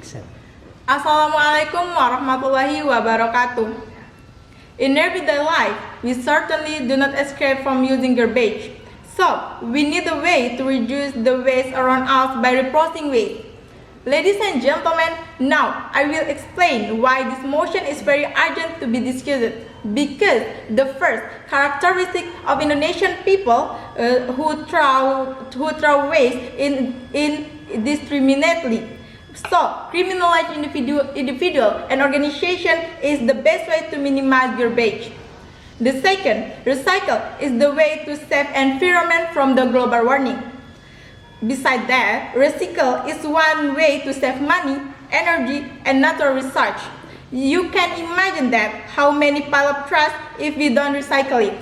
Accept. Assalamualaikum warahmatullahi wabarakatuh. In everyday life, we certainly do not escape from using garbage. So, we need a way to reduce the waste around us by reducing waste. Ladies and gentlemen, now I will explain why this motion is very urgent to be discussed. Because the first characteristic of Indonesian people who throw waste indiscriminately. So, criminalize individual and organization is the best way to minimize garbage. The second, recycle is the way to save environment from the global warming. Besides that, recycle is one way to save money, energy, and natural resource. You can imagine that how many pile of trash if we don't recycle it.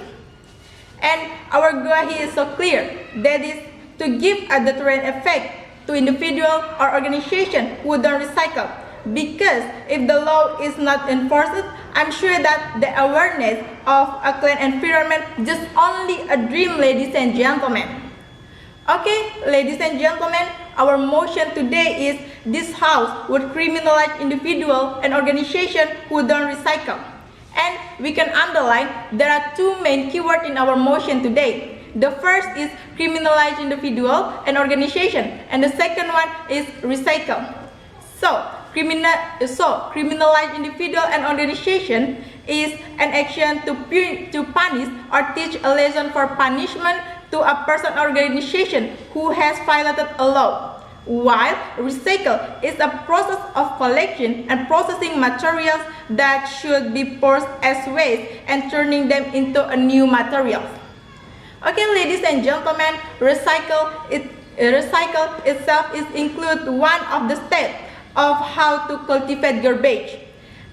And our goal here is so clear, that is to give a deterrent effect to individual or organization who don't recycle. Because if the law is not enforced, I'm sure that the awareness of a clean environment is just only a dream, ladies and gentlemen. Okay, ladies and gentlemen, our motion today is this house would criminalize individual and organization who don't recycle. And we can underline there are two main keywords in our motion today. The first is criminalize individual and organization, and the second one is recycle. So, criminalize individual and organization is an action to punish or teach a lesson for punishment to a person or organization who has violated a law. While recycle is a process of collection and processing materials that should be posed as waste and turning them into a new material. Okay, ladies and gentlemen, recycle itself is include one of the steps of how to cultivate garbage.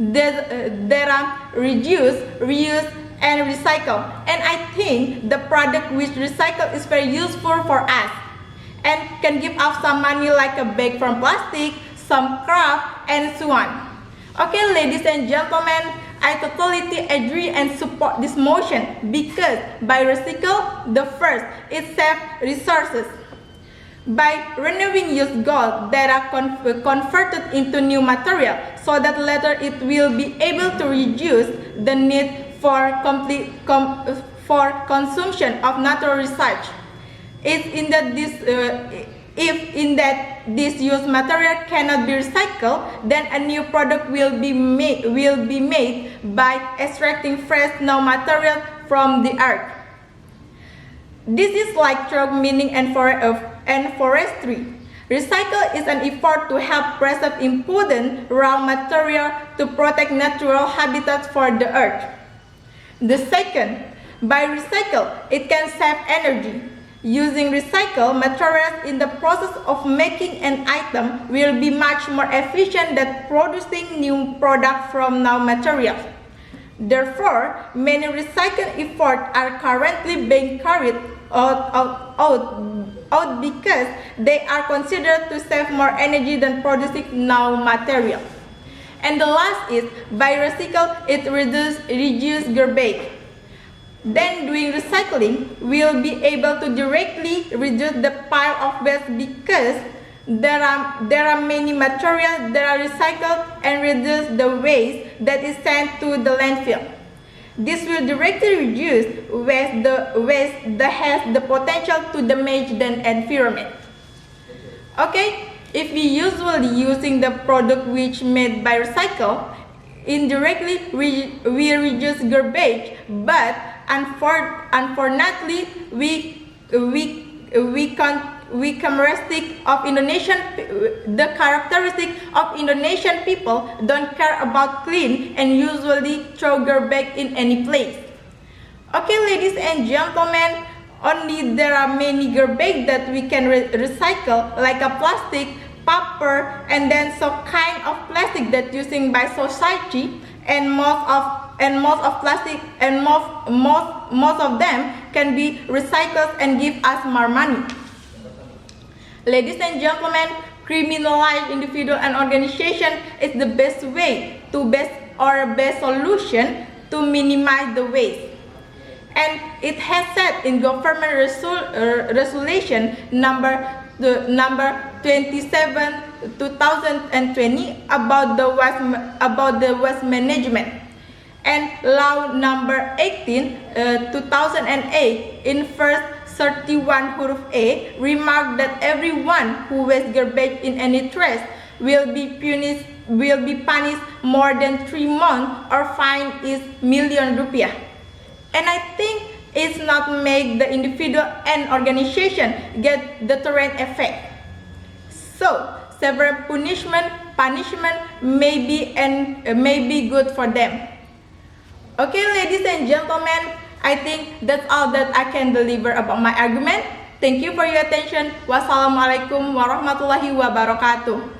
There are reduce, reuse, and recycle. And I think the product which recycle is very useful for us and can give us some money like a bag from plastic, some craft, and so on. Okay, ladies and gentlemen, I totally agree and support this motion because by recycle, the first, it saves resources. By renewing used gold that are converted into new material so that later it will be able to reduce the need for consumption of natural resources. If in that this used material cannot be recycled, then a new product will be made by extracting fresh new material from the earth. This is like true mining and forestry. Recycle is an effort to help preserve important raw material to protect natural habitats for the earth. The second, by recycle, it can save energy. Using recycled materials in the process of making an item will be much more efficient than producing new products from new materials. Therefore, many recycling efforts are currently being carried out because they are considered to save more energy than producing new material. And the last is, by recycle, it reduces garbage. Then doing recycling will be able to directly reduce the pile of waste because there are many materials that are recycled and reduce the waste that is sent to the landfill. This will directly reduce waste that has the potential to damage the environment. Okay, if we usually using the product which made by recycle, indirectly we reduce garbage, but unfortunately the characteristic of Indonesian people don't care about clean and usually throw garbage in any place. Okay, ladies and gentlemen, only there are many garbage that we can recycle, like a plastic, paper, and then some kind of plastic that using by society, and most of them can be recycled and give us more money. Ladies and gentlemen, criminalize individual and organization is the best way to best solution to minimize the waste. And it has said in government resolution number 27 2020 about the waste management, and Law Number 18 2008 in verse 31 huruf A remarked that everyone who wastes garbage in any trash will be punished more than 3 months or fine is million rupiah. And I think it's not make the individual and organization get deterrent effect. So severe punishment may be good for them. Okay, ladies and gentlemen, I think that's all that I can deliver about my argument. Thank you for your attention. Wassalamualaikum warahmatullahi wabarakatuh.